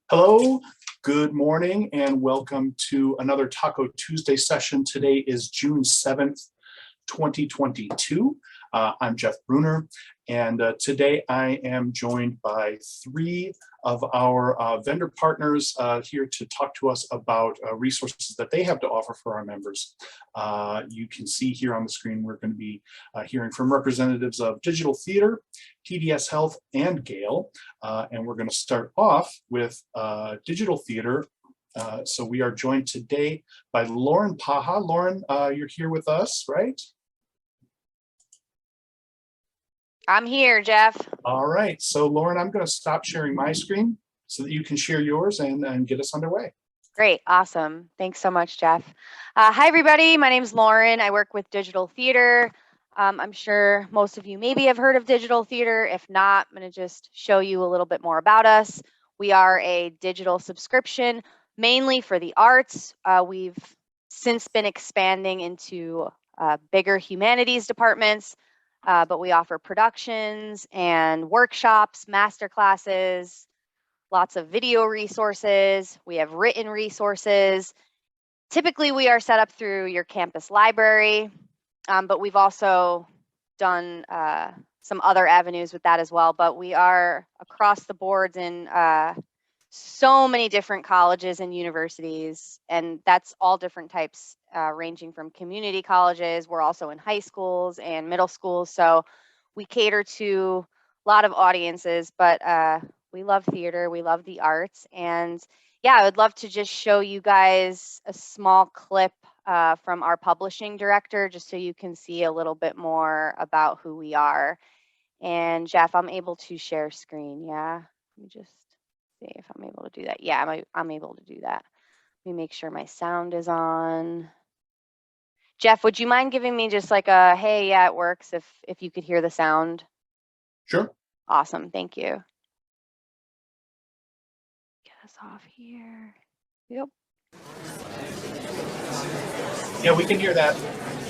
Hello, good morning, and welcome to another Taco Tuesday session. Today is June 7th, 2022. I'm Jeff Bruner, and today I am joined by three of our vendor partners here to talk to us about resources that they have to offer for our members. You can see here on the screen, we're going to be hearing from representatives of Digital Theater, TDS Health, and Gale. And we're going to start off with Digital Theater. So we are joined today by Lauren Paha. Lauren, you're here with us, right? I'm here, Jeff. All right. So Lauren, I'm going to stop sharing my screen so that you can share yours and get us underway. Great. Awesome. Thanks so much, Jeff. Hi, everybody. My name is Lauren. I work with Digital Theater. I'm sure most of you maybe have heard of Digital Theater. If not, I'm going to just show you a little bit more about us. We are a digital subscription mainly for the arts. We've since been expanding into bigger humanities departments. But we offer productions and workshops, master classes, lots of video resources. We have written resources. Typically, we are set up through your campus library, but we've also done some other avenues with that as well. But we are across the boards in so many different colleges and universities, and that's all different types, ranging from community colleges. We're also in high schools and middle schools, so we cater to a lot of audiences, but we love theater, we love the arts, and yeah, I would love to just show you guys a small clip from our publishing director, just so you can see a little bit more about who we are. And Jeff, I'm able to share screen, yeah? Let me just see if I'm able to do that. Yeah, I'm able to do that. Let me make sure my sound is on. Jeff, would you mind giving me just like a, hey, yeah, it works, if you could hear the sound? Sure. Awesome, thank you. Get us off here. Yep. Yeah, we can hear that.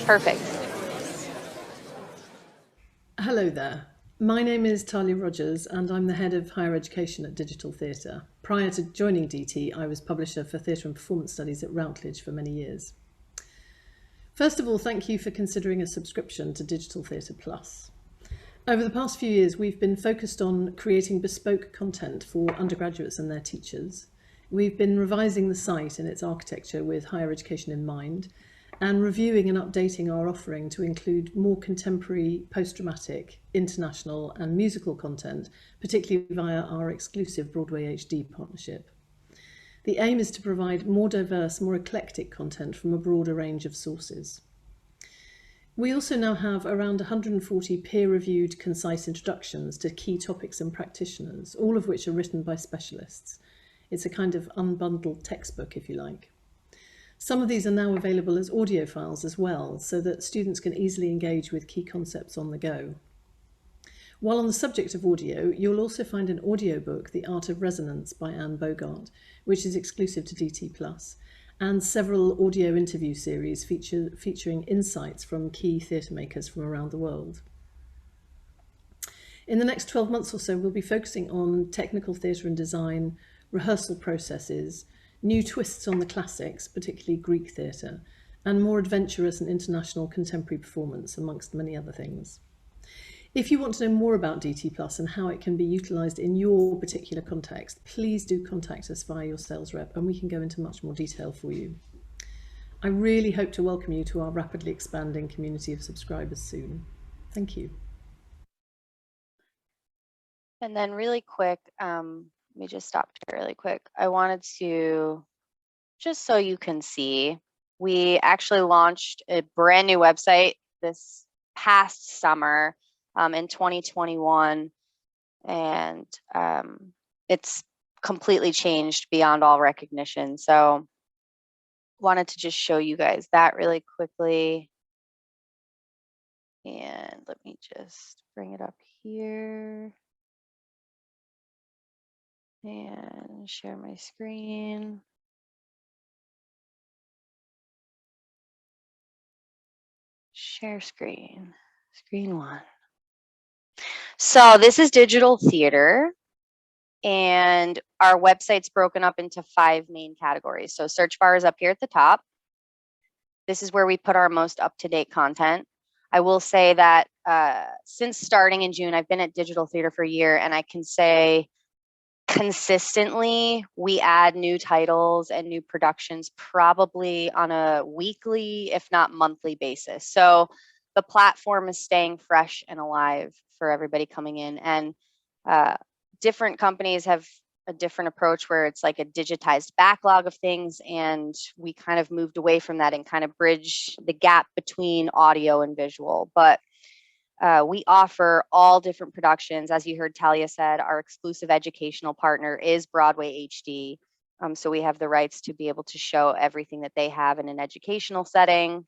Perfect. Hello there. My name is Talia Rogers and I'm the head of higher education at Digital Theatre. Prior to joining DT, I was publisher for theatre and performance studies at Routledge for many years. First of all, thank you for considering a subscription to Digital Theatre Plus. Over the past few years, we've been focused on creating bespoke content for undergraduates and their teachers. We've been revising the site and its architecture with higher education in mind, and reviewing and updating our offering to include more contemporary, post-dramatic, international and musical content, particularly via our exclusive Broadway HD partnership. The aim is to provide more diverse, more eclectic content from a broader range of sources. We also now have around 140 peer-reviewed, concise introductions to key topics and practitioners, all of which are written by specialists. It's a kind of unbundled textbook, if you like. Some of these are now available as audio files as well, so that students can easily engage with key concepts on the go. While on the subject of audio, you'll also find an audiobook, The Art of Resonance by Anne Bogart, which is exclusive to DT+, and several audio interview series featuring insights from key theatre makers from around the world. In the next 12 months or so, we'll be focusing on technical theatre and design, rehearsal processes, new twists on the classics, particularly Greek theatre, and more adventurous and international contemporary performance, amongst many other things. If you want to know more about DT+ and how it can be utilised in your particular context, please do contact us via your sales rep and we can go into much more detail for you. I really hope to welcome you to our rapidly expanding community of subscribers soon. Thank you. And then really quick, let me just stop here really quick. I wanted to, just so you can see, we actually launched a brand new website this past summer in 2021, and it's completely changed beyond all recognition. So wanted to just show you guys that really quickly. And let me just bring it up here. And share my screen. Share screen, screen one. So this is Digital Theater. And our website's broken up into 5 main categories. So search bar is up here at the top. This is where we put our most up-to-date content. I will say that since starting in June, I've been at Digital Theater for a year, and I can say consistently we add new titles and new productions probably on a weekly, if not monthly basis. So the platform is staying fresh and alive for everybody coming in. And different companies have a different approach where it's like a digitized backlog of things, and we kind of moved away from that and kind of bridge the gap between audio and visual. But we offer all different productions. As you heard Talia said, our exclusive educational partner is Broadway HD. So we have the rights to be able to show everything that they have in an educational setting.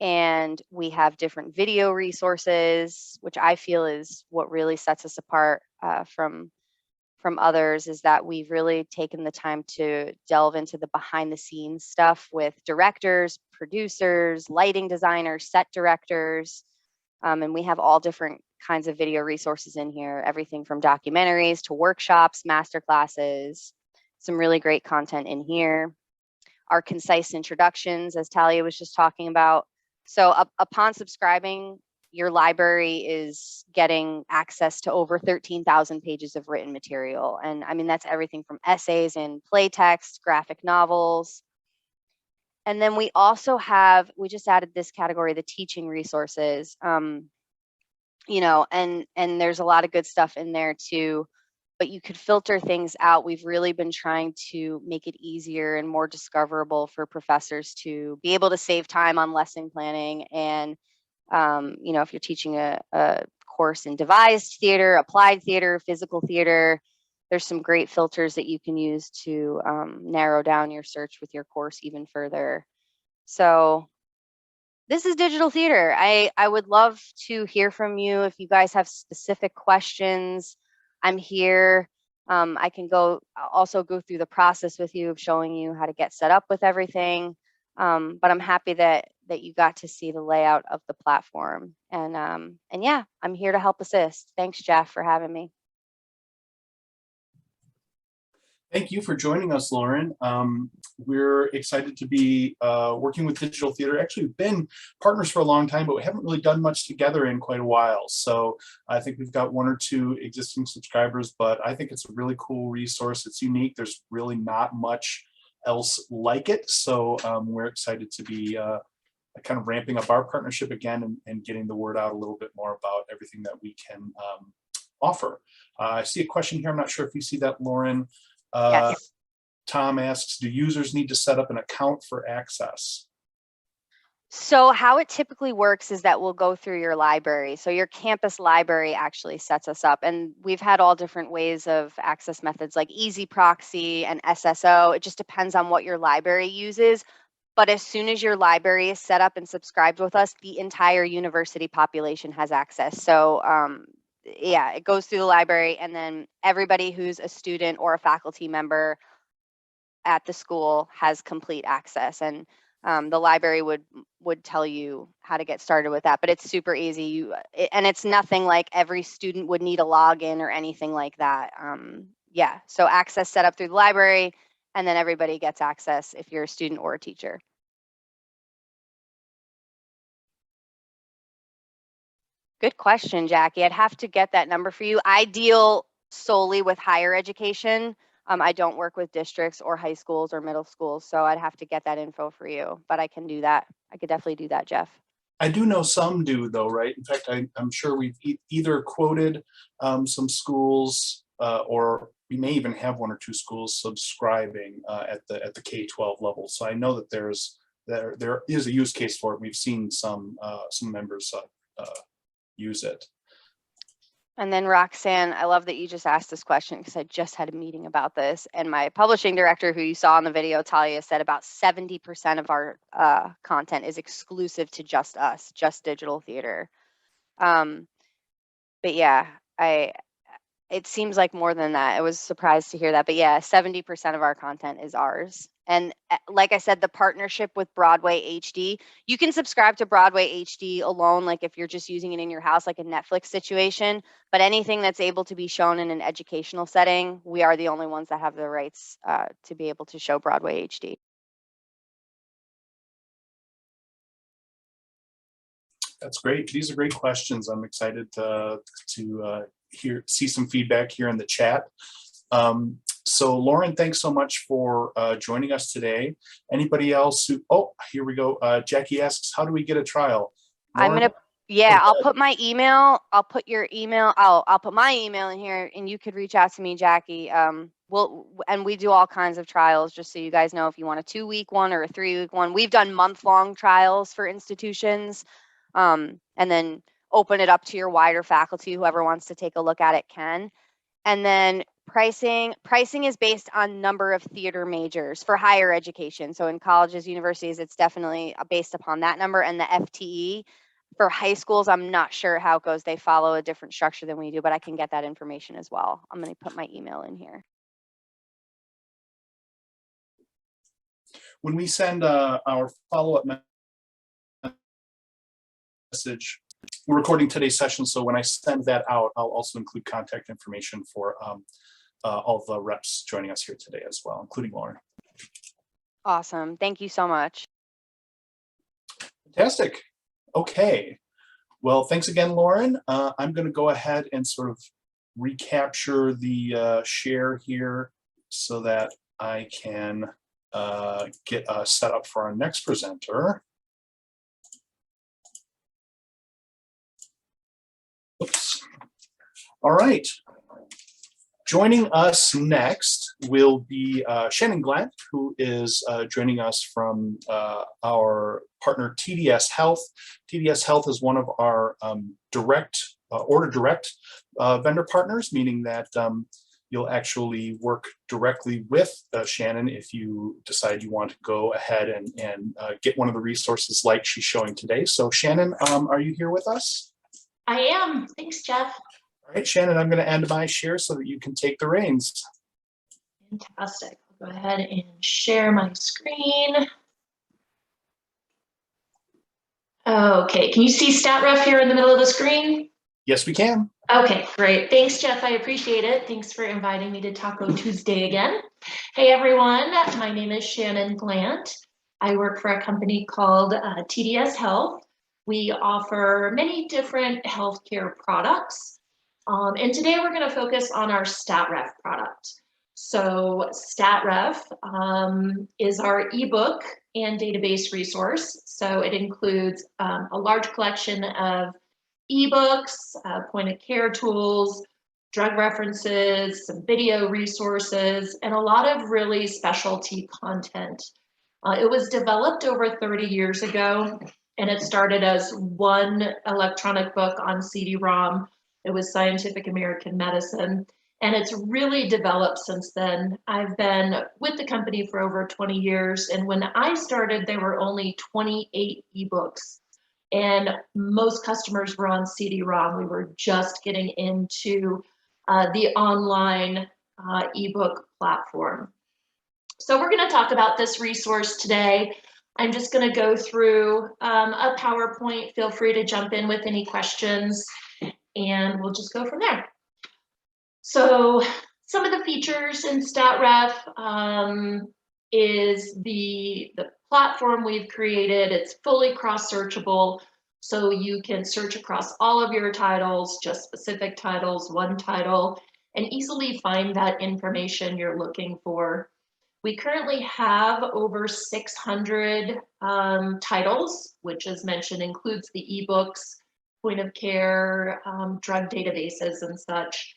And we have different video resources, which I feel is what really sets us apart from others, is that we've really taken the time to delve into the behind the scenes stuff with directors, producers, lighting designers, set directors. And we have all different kinds of video resources in here, everything from documentaries to workshops, master classes, some really great content in here. Our concise introductions, as Talia was just talking about. So upon subscribing, your library is getting access to over 13,000 pages of written material. And I mean, that's everything from essays and play text, graphic novels. And then we also have, we just added this category, the teaching resources, you know, and there's a lot of good stuff in there too, but you could filter things out. We've really been trying to make it easier and more discoverable for professors to be able to save time on lesson planning. And you know, if you're teaching a course in devised theater, applied theater, physical theater, there's some great filters that you can use to narrow down your search with your course even further. So this is Digital Theater. I would love to hear from you if you guys have specific questions. I'm here. I can also go through the process with you of showing you how to get set up with everything. But I'm happy that you got to see the layout of the platform. And yeah, I'm here to help assist. Thanks, Jeff, for having me. Thank you for joining us, Lauren. We're excited to be working with Digital Theater. Actually, we've been partners for a long time, but we haven't really done much together in quite a while. So I think we've got 1 or 2 existing subscribers, but I think it's a really cool resource. It's unique. There's really not much else like it. So we're excited to be kind of ramping up our partnership again and getting the word out a little bit more about everything that we can offer. I see a question here. I'm not sure if you see that, Lauren. Yes. Tom asks, do users need to set up an account for access? So how it typically works is that we'll go through your library. So your campus library actually sets us up, and we've had all different ways of access methods like Easy Proxy and SSO. It just depends on what your library uses. But as soon as your library is set up and subscribed with us, the entire university population has access. So yeah, it goes through the library, and then everybody who's a student or a faculty member at the school has complete access. And the library would tell you how to get started with that, but it's super easy. And it's nothing like every student would need a login or anything like that. Yeah, so access set up through the library, and then everybody gets access if you're a student or a teacher. Good question, Jackie. I'd have to get that number for you. I deal solely with higher education. I don't work with districts or high schools or middle schools, so I'd have to get that info for you, but I can do that. I could definitely do that, Jeff. I do know some do though, right? In fact, I'm sure we've either quoted some schools or we may even have 1 or 2 schools subscribing at the K-12 level. So I know that there is a use case for it. We've seen some members use it. And then Roxanne, I love that you just asked this question because I just had a meeting about this, and my publishing director, who you saw in the video, Talia, said about 70% of our content is exclusive to just us, just Digital Theater. But yeah, It seems like more than that. I was surprised to hear that, but yeah, 70% of our content is ours. And like I said, the partnership with Broadway HD, you can subscribe to Broadway HD alone, like if you're just using it in your house, like a Netflix situation, but anything that's able to be shown in an educational setting, we are the only ones that have the rights to be able to show Broadway HD. That's great. These are great questions. I'm excited to see some feedback here in the chat. So Lauren, thanks so much for joining us today. Anybody else who, oh, here we go. Jackie asks, how do we get a trial? Lauren? I'll put my email, I'll put your email, I'll put my email in here and you could reach out to me, Jackie. We do all kinds of trials, just so you guys know, if you want a 2-week one or a 3-week one. We've done month-long trials for institutions, and then open it up to your wider faculty. Whoever wants to take a look at it can. And then pricing is based on number of theater majors for higher education. So in colleges, universities, it's definitely based upon that number. And the FTE for high schools, I'm not sure how it goes. They follow a different structure than we do, but I can get that information as well. I'm going to put my email in here. When we send our follow-up message, we're recording today's session, so when I send that out, I'll also include contact information for all the reps joining us here today as well, including Lauren. Awesome. Thank you so much. Fantastic. Okay. Well, thanks again, Lauren. I'm going to go ahead and sort of recapture the share here so that I can get set up for our next presenter. Oops. All right. Joining us next will be Shannon Glad, who is joining us from our partner TDS Health. TDS Health is one of our order direct vendor partners, meaning that you'll actually work directly with Shannon if you decide you want to go ahead and get one of the resources like she's showing today. So Shannon, are you here with us? I am. Thanks, Jeff. All right, Shannon, I'm going to end my share so that you can take the reins. Fantastic. I'll go ahead and share my screen. Okay, can you see StatRef here in the middle of the screen? Yes, we can. Okay, great. Thanks, Jeff. I appreciate it. Thanks for inviting me to Taco Tuesday again. Hey, everyone. My name is Shannon Glant. I work for a company called TDS Health. We offer many different healthcare products. And today we're going to focus on our StatRef product. So StatRef is our ebook and database resource. So it includes a large collection of ebooks, point of care tools, drug references, some video resources, and a lot of really specialty content. It was developed over 30 years ago, and it started as one electronic book on CD-ROM. It was Scientific American Medicine, and it's really developed since then. I've been with the company for over 20 years, and when I started, there were only 28 ebooks, and most customers were on CD-ROM. We were just getting into the online ebook platform. So we're going to talk about this resource today. I'm just going to go through a PowerPoint. Feel free to jump in with any questions, and we'll just go from there. So some of the features in StatRef is the platform we've created. It's fully cross-searchable, so you can search across all of your titles, just specific titles, one title, and easily find that information you're looking for. We currently have over 600 titles, which, as mentioned, includes the ebooks, point of care, drug databases, and such.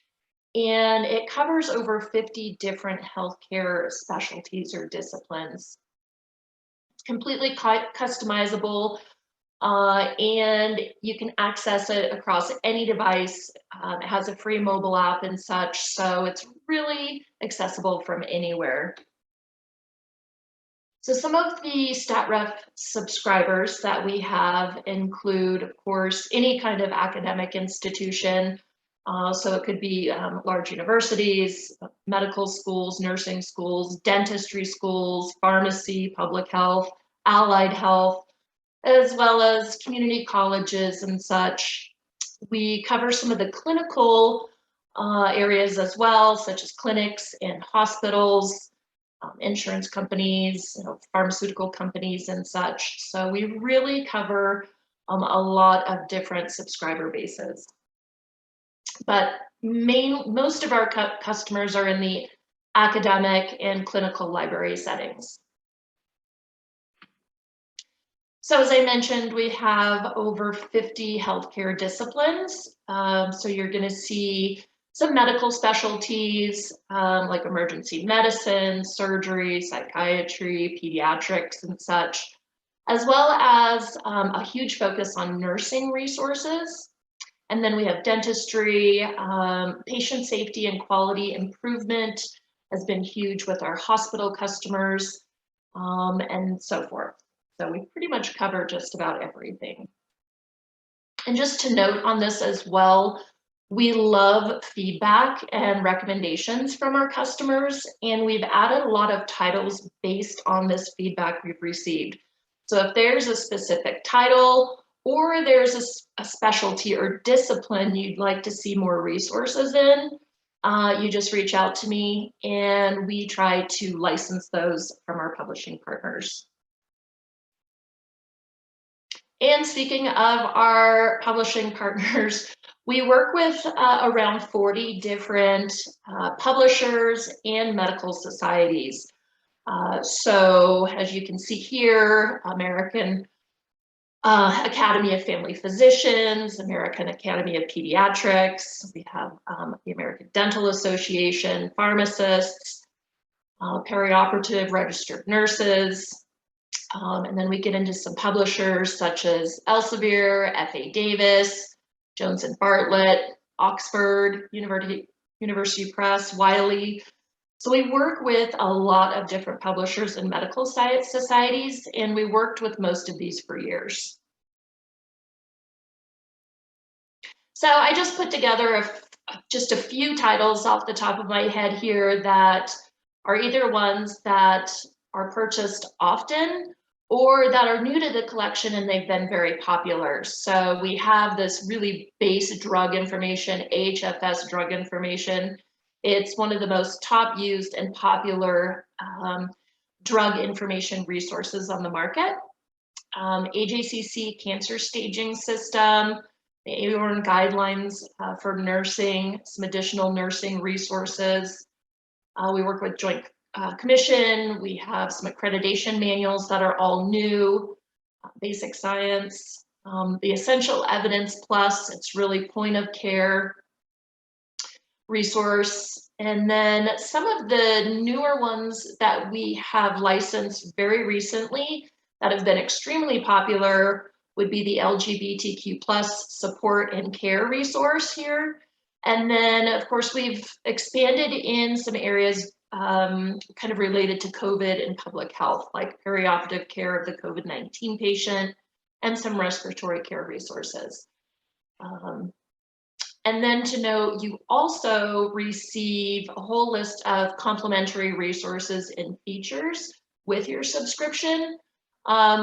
And it covers over 50 different healthcare specialties or disciplines. It's completely customizable, and you can access it across any device. It has a free mobile app and such, so it's really accessible from anywhere. So some of the StatRef subscribers that we have include, of course, any kind of academic institution, So it could be large universities, medical schools, nursing schools, dentistry schools, pharmacy, public health, allied health, as well as community colleges and such. We cover some of the clinical areas as well, such as clinics and hospitals, insurance companies, pharmaceutical companies and such. So we really cover a lot of different subscriber bases. But most of our customers are in the academic and clinical library settings. So as I mentioned, we have over 50 healthcare disciplines. So you're going to see some medical specialties like emergency medicine, surgery, psychiatry, pediatrics, and such, as well as a huge focus on nursing resources. And then we have dentistry, patient safety and quality improvement has been huge with our hospital customers, and so forth. So we pretty much cover just about everything. And just to note on this as well, we love feedback and recommendations from our customers, and we've added a lot of titles based on this feedback we've received. So if there's a specific title or there's a specialty or discipline you'd like to see more resources in, you just reach out to me and we try to license those from our publishing partners. And speaking of our publishing partners, we work with around 40 different publishers and medical societies. So as you can see here, American Academy of Family Physicians, American Academy of Pediatrics, we have the American Dental Association, pharmacists, perioperative registered nurses, and then we get into some publishers such as Elsevier, F.A. Davis, Jones and Bartlett, Oxford, University Press, Wiley. So we work with a lot of different publishers and medical societies, and we worked with most of these for years. So I just put together just a few titles off the top of my head here that are either ones that are purchased often or that are new to the collection and they've been very popular. So we have this really base drug information, HFS drug information. It's one of the most top used and popular drug information resources on the market. AJCC Cancer Staging System, the AORN guidelines for nursing, some additional nursing resources. We work with Joint Commission. We have some accreditation manuals that are all new, basic science, the Essential Evidence Plus, it's really point of care resource. And then some of the newer ones that we have licensed very recently that have been extremely popular would be the LGBTQ plus support and care resource here. And then of course we've expanded in some areas kind of related to COVID and public health, like perioperative care of the COVID-19 patient and some respiratory care resources. And then to note, you also receive a whole list of complimentary resources and features with your subscription,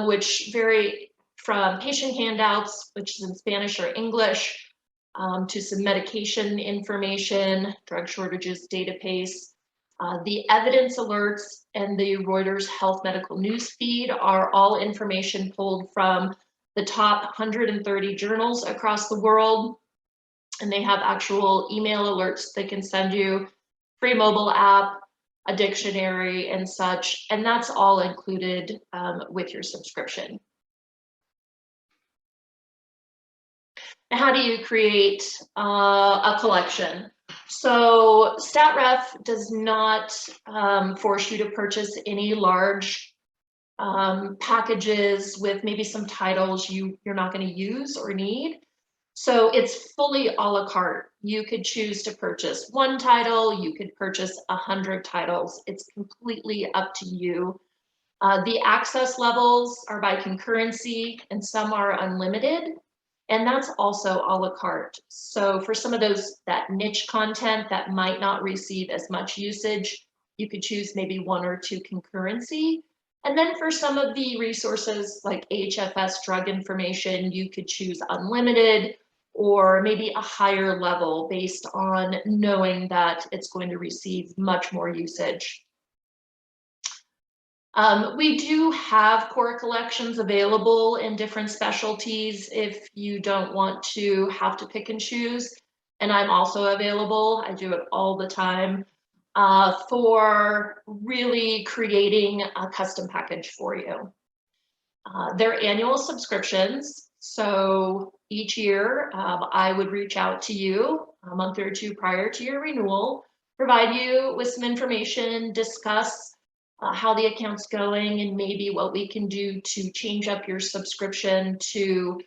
which vary from patient handouts, which is in Spanish or English, to some medication information, drug shortages database. The evidence alerts and the Reuters Health Medical News feed are all information pulled from the top 130 journals across the world. And they have actual email alerts they can send you, free mobile app, a dictionary and such, and that's all included with your subscription. Now, how do you create a collection? So StatRef does not force you to purchase any large packages with maybe some titles you're not going to use or need. So it's fully a la carte. You could choose to purchase one title, you could purchase 100 titles. It's completely up to you. The access levels are by concurrency and some are unlimited. And that's also a la carte. So for some of that niche content that might not receive as much usage, you could choose maybe 1 or 2 concurrency. And then for some of the resources like HFS drug information, you could choose unlimited or maybe a higher level based on knowing that it's going to receive much more usage. We do have core collections available in different specialties if you don't want to have to pick and choose. And I'm also available, I do it all the time, for really creating a custom package for you. They're annual subscriptions. So each year I would reach out to you a month or 2 prior to your renewal, provide you with some information, discuss how the account's going and maybe what we can do to change up your subscription to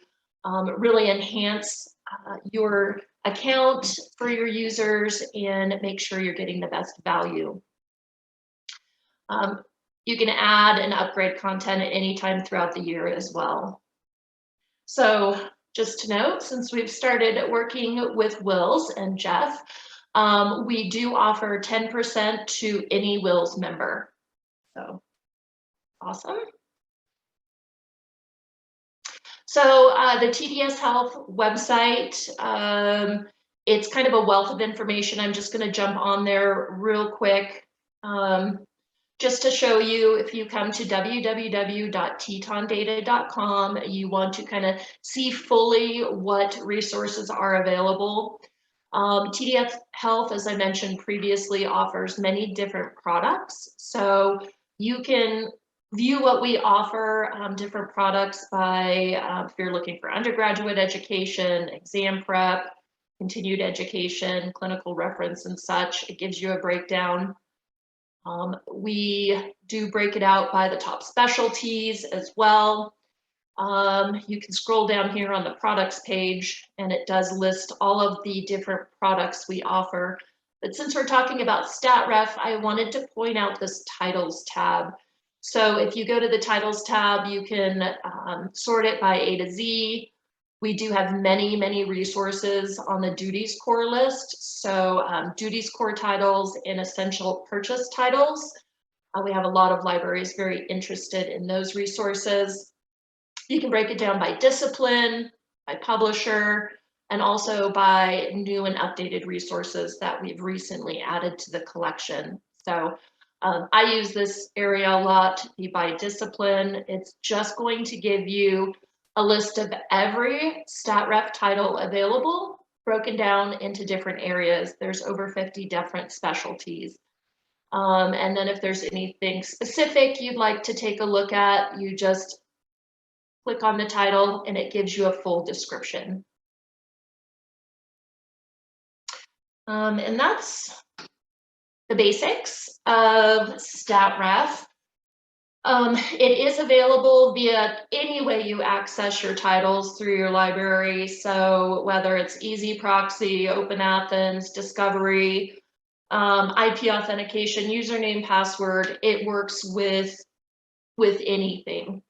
really enhance your account for your users and make sure you're getting the best value. You can add and upgrade content at any time throughout the year as well. So just to note, since we've started working with WiLS and Jeff, we do offer 10% to any WiLS member. So awesome. So the TDS Health website, it's kind of a wealth of information. I'm just going to jump on there real quick. Just to show you, if you come to www.tetondata.com, you want to kind of see fully what resources are available. TDS Health, as I mentioned previously, offers many different products. So you can view what we offer, different products by, if you're looking for undergraduate education, exam prep, continued education, clinical reference and such. It gives you a breakdown. We do break it out by the top specialties as well. You can scroll down here on the products page and it does list all of the different products we offer. But since we're talking about StatRef, I wanted to point out this titles tab. So if you go to the titles tab, you can sort it by A to Z. We do have many, many resources on the duties core list. So duties core titles and essential purchase titles. We have a lot of libraries very interested in those resources. You can break it down by discipline, by publisher, and also by new and updated resources that we've recently added to the collection. So I use this area a lot, by discipline. It's just going to give you a list of every StatRef title available, broken down into different areas. There's over 50 different specialties. And then if there's anything specific you'd like to take a look at, you just click on the title and it gives you a full description. And that's the basics of StatRef. It is available via any way you access your titles through your library. So whether it's Easy Proxy, Open Athens, Discovery, IP authentication, username, password, it works with anything.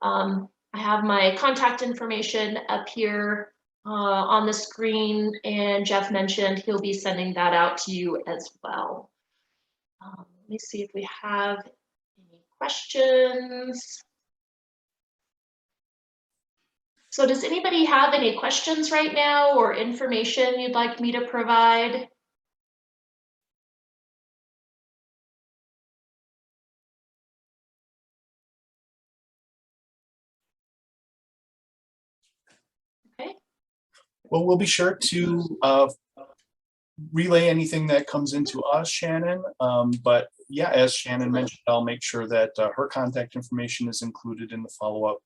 I have my contact information up here on the screen, and Jeff mentioned he'll be sending that out to you as well. Let me see if we have any questions. So does anybody have any questions right now or information you'd like me to provide? Okay. Well, we'll be sure to relay anything that comes into us, Shannon. But yeah, as Shannon mentioned, I'll make sure that her contact information is included in the follow-up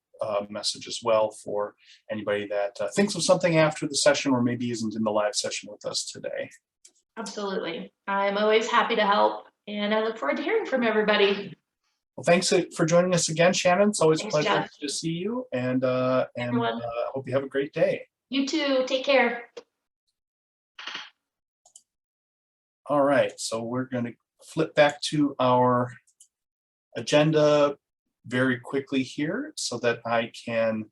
message as well for anybody that thinks of something after the session or maybe isn't in the live session with us today. Absolutely. I'm always happy to help, and I look forward to hearing from everybody. Well, thanks for joining us again, Shannon. It's always Thanks, a pleasure Jeff. to see you, and hope you have a great day. You too. Take care. All right, so we're going to flip back to our agenda very quickly here so that I can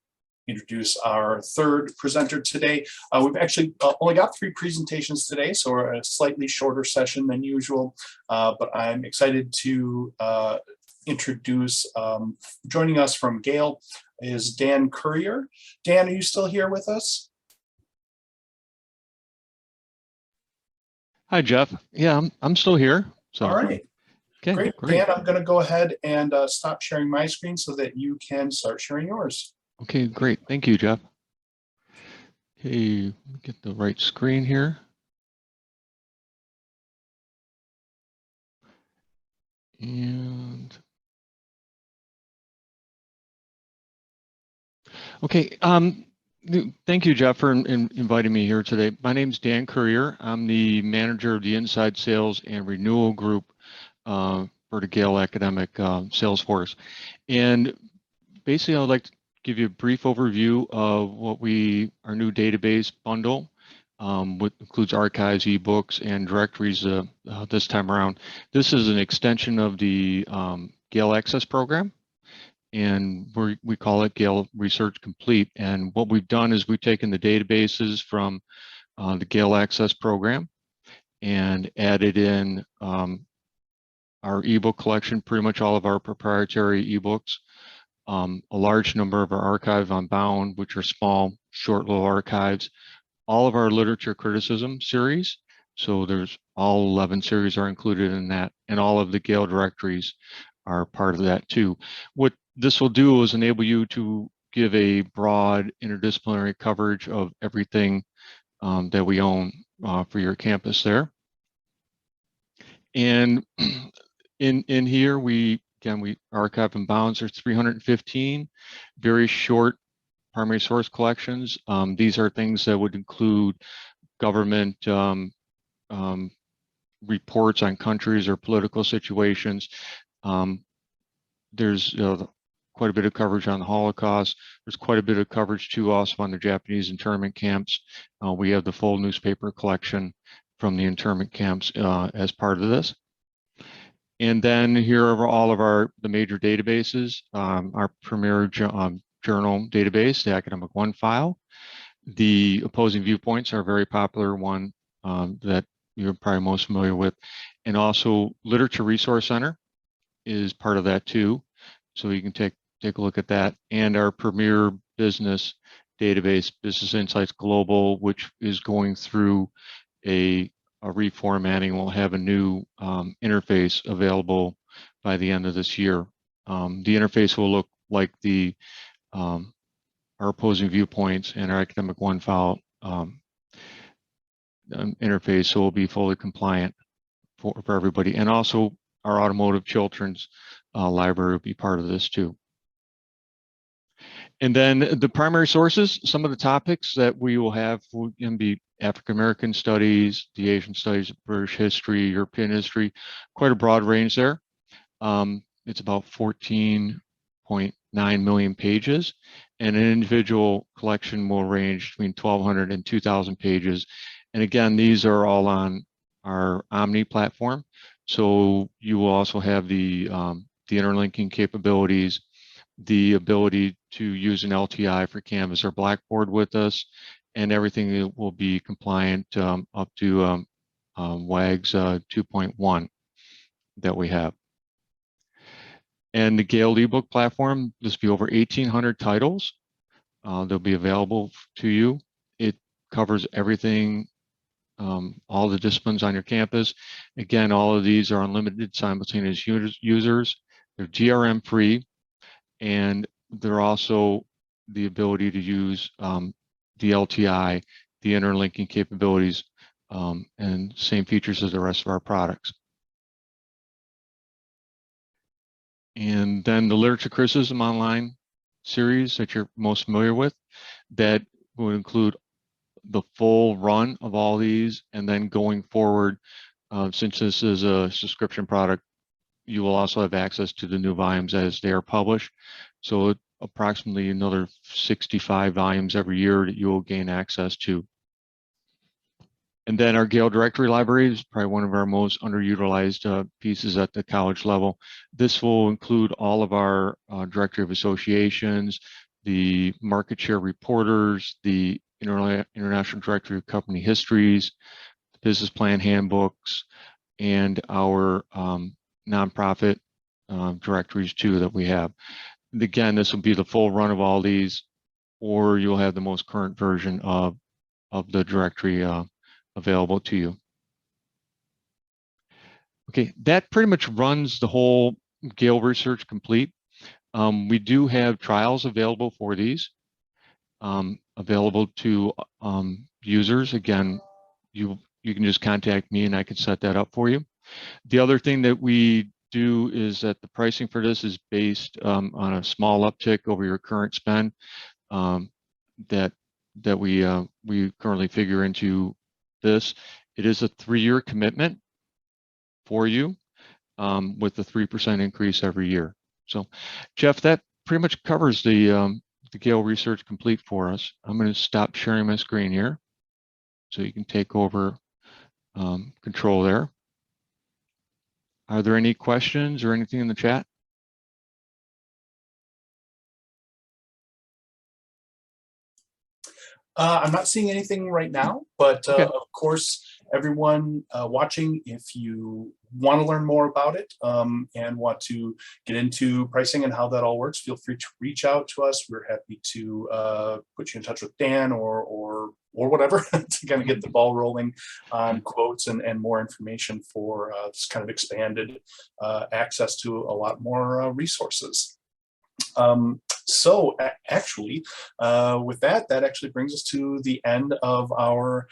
introduce our third presenter today. We've actually only got 3 presentations today, so we're a slightly shorter session than usual, but I'm excited to introduce, joining us from Gale is Dan Currier. Dan, are you still here with us? Hi, Jeff. Yeah, I'm still here. So, all right. Okay, great. Dan, I'm going to go ahead and stop sharing my screen so that you can start sharing yours. Okay, great. Thank you, Jeff. Okay, let me get the right screen here. And okay, thank you, Jeff, for inviting me here today. My name is Dan Currier. I'm the manager of the Inside Sales and Renewal Group for the Gale Academic Sales Force. And basically, I would like to give you a brief overview of what our new database bundle, which includes archives, ebooks, and directories this time around. This is an extension of the Gale Access program, and we call it Gale Research Complete. And what we've done is we've taken the databases from the Gale Access program and added in our ebook collection, pretty much all of our proprietary ebooks, a large number of our archive on Bound, which are small, short little archives, all of our literature criticism series. So there's all 11 series are included in that, and all of the Gale directories are part of that too. What this will do is enable you to give a broad interdisciplinary coverage of everything that we own for your campus there. And in here, we archive and bounds. There's 315 very short primary source collections. These are things that would include government reports on countries or political situations. There's quite a bit of coverage on the Holocaust. There's quite a bit of coverage too also on the Japanese internment camps. We have the full newspaper collection from the internment camps as part of this. And then here are all of the major databases, our premier journal database, the Academic One file. The opposing viewpoints are a very popular one that you're probably most familiar with. And also Literature Resource Center is part of that too. So you can take a look at that. And our premier business database, Business Insights Global, which is going through a reformatting, will have a new interface available by the end of this year. The interface will look like our opposing viewpoints and our Academic One file interface, so it will be fully compliant for everybody. And also our automotive children's library will be part of this too. And then the primary sources, some of the topics that we will have can be African American studies, the Asian studies, British history, European history, quite a broad range there. It's about 14.9 million pages, and an individual collection will range between 1,200 and 2,000 pages. And again, these are all on our Omni platform. So you will also have the interlinking capabilities, the ability to use an LTI for Canvas or Blackboard with us, and everything will be compliant up to WAGS 2.1 that we have. And the Gale ebook platform, this will be over 1,800 titles. They'll be available to you. It covers everything, all the disciplines on your campus. Again, all of these are unlimited simultaneous users. They're GRM free, and they're also the ability to use the LTI, the interlinking capabilities, and same features as the rest of our products. And then the Literature Criticism Online series that you're most familiar with, that would include the full run of all these, and then going forward, since this is a subscription product, you will also have access to the new volumes as they are published. So approximately another 65 volumes every year that you will gain access to. And then our Gale Directory Library is probably one of our most underutilized pieces at the college level. This will include all of our directory of associations, the market share reporters, the International Directory of Company Histories, business plan handbooks, and our nonprofit directories too that we have. And again, this will be the full run of all these, or you'll have the most current version of the directory available to you. Okay, that pretty much runs the whole Gale Research Complete. We do have trials available for these, available to users. Again, you can just contact me and I can set that up for you. The other thing that we do is that the pricing for this is based on a small uptick over your current spend that we currently figure into this. It is a 3-year commitment for you with the 3% increase every year. So, Jeff, that pretty much covers the Gale Research Complete for us. I'm going to stop sharing my screen here so you can take over control there. Are there any questions or anything in the chat? I'm not seeing anything right now, but Okay. of course, everyone watching, if you want to learn more about it and want to get into pricing and how that all works, feel free to reach out to us. We're happy to put you in touch with Dan or whatever to kind of get the ball rolling on quotes and more information for this kind of expanded access to a lot more resources. So actually, with that actually brings us to the end of our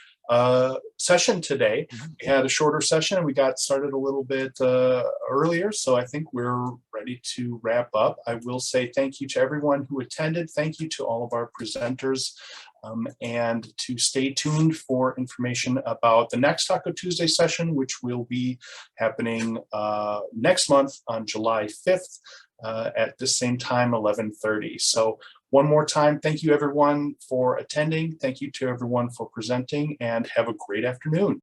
session today. We had a shorter session and we got started a little bit earlier, so I think we're ready to wrap up. I will say thank you to everyone who attended. Thank you to all of our presenters. And to stay tuned for information about the next Taco Tuesday session, which will be happening next month on July 5th. At the same time, 11:30. So one more time, thank you everyone for attending. Thank you to everyone for presenting, and have a great afternoon.